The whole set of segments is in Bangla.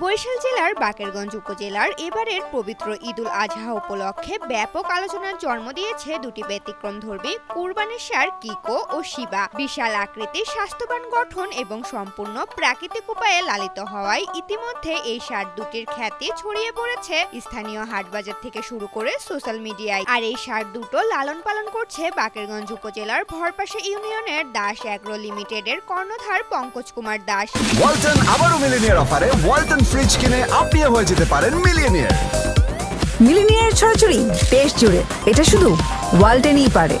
বরিশাল জেলার বাকেরগঞ্জ উপজেলার এবারের পবিত্র ঈদুল আজহা উপলক্ষে ব্যাপক আলোচনার জন্ম দিয়েছে দুটি ব্যতিক্রমধর্মী কুরবানির ষাঁড় কিকো ও শিবা। বিশাল আকৃতি, স্বাস্থ্যবান গঠন এবং সম্পূর্ণ প্রাকৃতিক উপায়ে লালিত হওয়ায় ইতিমধ্যে এই ষাঁড় দুটির খ্যাতি ছড়িয়ে পড়েছে স্থানীয় হাটবাজার থেকে শুরু করে সোশ্যাল মিডিয়ায়। আর এই ষাঁড় দুটো লালন পালন করছে বাকেরগঞ্জ উপজেলার ভরপাশা ইউনিয়নের দাস অ্যাগ্রো লিমিটেডের কর্ণধার পঙ্কজ কুমার দাস। ওয়ালটন আবারও মিলিনিয়ার অফারে ওয়ালটন ফ্রিজ কিনে আপনিও হয়ে যেতে পারেন মিলিয়নিয়ার। মিলিনিয়ার ছড়াছড়ি দেশ জুড়ে, এটা শুধু ওয়ালটনই পারে।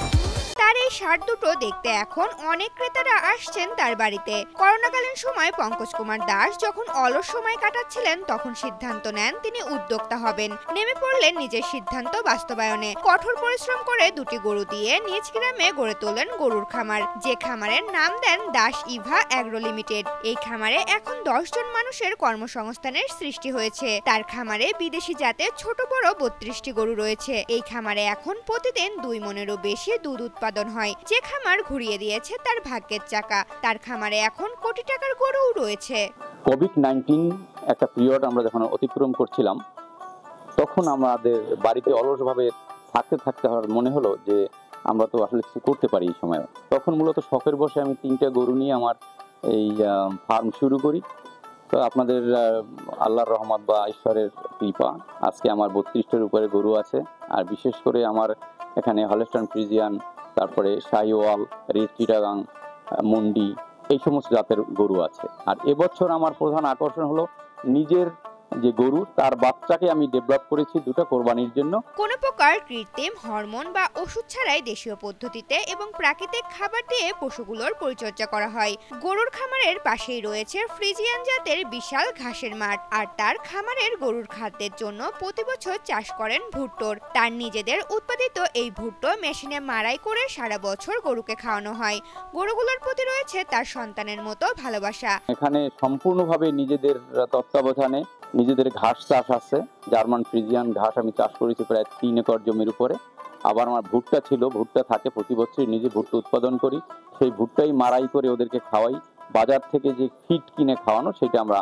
তার এই ষাঁড় দুটো দেখতে এখন অনেক ক্রেতারা আসছেন তার বাড়িতে। করোনাকালীন সময় পঙ্কজ কুমার দাস যখন অলস সময় কাটাচ্ছিলেন, তখন সিদ্ধান্ত নেন তিনি উদ্যোক্তা হবেন। নেমে পড়লেন নিজের সিদ্ধান্ত বাস্তবায়নে। কঠোর পরিশ্রম করে দুটি গরু দিয়ে নিজ গ্রামে গড়ে তোলেন গরুর খামার, যে খামারের নাম দেন দাস ইভা অ্যাগ্রো লিমিটেড। এই খামারে এখন 10 জন মানুষের কর্মসংস্থানের সৃষ্টি হয়েছে। তার খামারে বিদেশি জাতের ছোট বড় 32টি গরু রয়েছে। এই খামারে এখন প্রতিদিন 2 মনেরও বেশি দুধ উৎপাদন হয়, যে খামার ঘুরিয়ে দিয়েছে তার ভাগ্যের চাকা। তার খামারে এখন কোটি টাকার গরুও রয়েছে। কোভিড-19 একটা পিরিয়ড আমরা যখন অতিক্রম করছিলাম, তখন আমাদের বাড়িতে অলসভাবে থাকতে মনে হলো যে আমরা তো আসলে কিছু করতে পারি এই সময়। তখন মূলত শখের বসে আমি 3টা গরু নিয়ে আমার এই ফার্ম শুরু করি। তো আপনাদের আল্লাহর রহমত বা ঈশ্বরের কৃপা, আজকে আমার 32টার উপরে গরু আছে। আর বিশেষ করে আমার এখানে হলস্টাইন ফ্রিজিয়ান, তারপরে শাহিওয়াল, রেড চিটাগাং, মন্ডি, এই সমস্ত জাতের গরু আছে। আর এবছর আমার প্রধান আকর্ষণ হলো নিজের যে গরু, তার বাচ্চাকে আমি ডেভেলপ করেছি 2টা কোরবানির জন্য। কোনো প্রকার কৃত্রিম হরমোন বা ওষুধ ছাড়াই দেশীয় পদ্ধতিতে এবং প্রাকৃতিক খাবার দিয়ে পশুগুলোর পরিচর্যা করা হয়। গরুর খামারের পাশেই রয়েছে ফ্রিজিয়ান জাতের বিশাল ঘাসের মাঠ। আর তার খামারের গরুর খাদ্যের জন্য প্রতি বছর চাষ করেন ভুট্টোর। তার নিজেদের উৎপাদিত এই ভুট্টো মেশিনে মাড়াই করে সারা বছর গরুকে খাওয়ানো হয়। গরুগুলোর প্রতি রয়েছে তার সন্তানের মতো ভালোবাসা। এখানে সম্পূর্ণভাবে নিজেদের তত্ত্বাবধানে নিজেদের ঘাস চাষ আছে। জার্মান ফ্রিজিয়ান ঘাস আমি চাষ করেছি প্রায় 3 একর জমির উপরে। আবার আমার ভুট্টা ছিল, ভুট্টা থাকে, প্রতি বছরই নিজে ভুট্টা উৎপাদন করি। সেই ভুট্টাই মাড়াই করে ওদেরকে খাওয়াই। বাজার থেকে যে ফিড কিনে খাওয়ানো, সেটা আমরা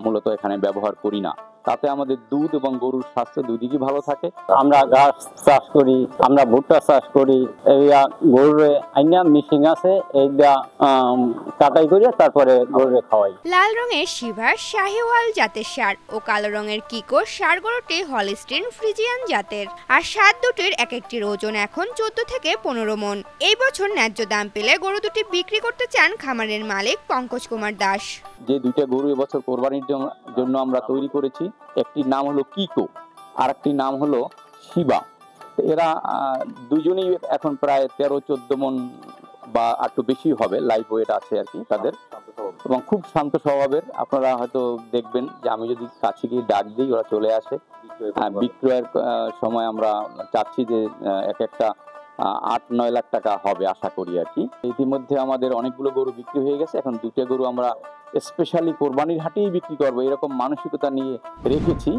মূলত এখানে ব্যবহার করি না। তাতে আমাদের দুধ এবং গরুর স্বাস্থ্য দুদিকই ভালো থাকে। আমরা ঘাস চাষ করি, আমরা ভুট্টা চাষ করি। গরুর আইনা মিশিং আছে, এইটা কাটাই করে তারপরে গরুরে খাওয়াই। লাল রঙের শিবা শাহিওয়াল জাতের ষাঁড় ও কালো রঙের কিকো ষাঁড় গরুটি হলস্টাইন ফ্রিজিয়ান জাতের। আর ষাঁড় দুটির এক একটির ওজন এখন 14 থেকে 15 মন। এই বছর ন্যায্য দাম পেলে গরু দুটি বিক্রি করতে চান খামারের মালিক পঙ্কজ কুমার দাস। যে 2টা গরু এবছর কোরবানির জন্য আমরা তৈরি করেছি, একটির নাম হলো কিকো আর একটির নাম হলো শিবা। এরা দুজনেই এখন প্রায় 13-14 মন বা একটু বেশি হবে, লাইভ ওয়েট আছে আর কি তাদের, এবং খুব শান্ত স্বভাবের। আপনারা হয়তো দেখবেন যে আমি যদি কাছে গিয়ে ডাক দিই, ওরা চলে আসে। বিক্রয়ের সময় আমরা চাচ্ছি যে এক একটা 8-9 লাখ টাকা হবে আশা করি আর কি। ইতিমধ্যে আমাদের অনেকগুলো গরু বিক্রি হয়ে গেছে। এখন 2টা গরু আমরা স্পেশালি কোরবানির হাটেই বিক্রি করবো, এরকম মানসিকতা নিয়ে রেখেছি।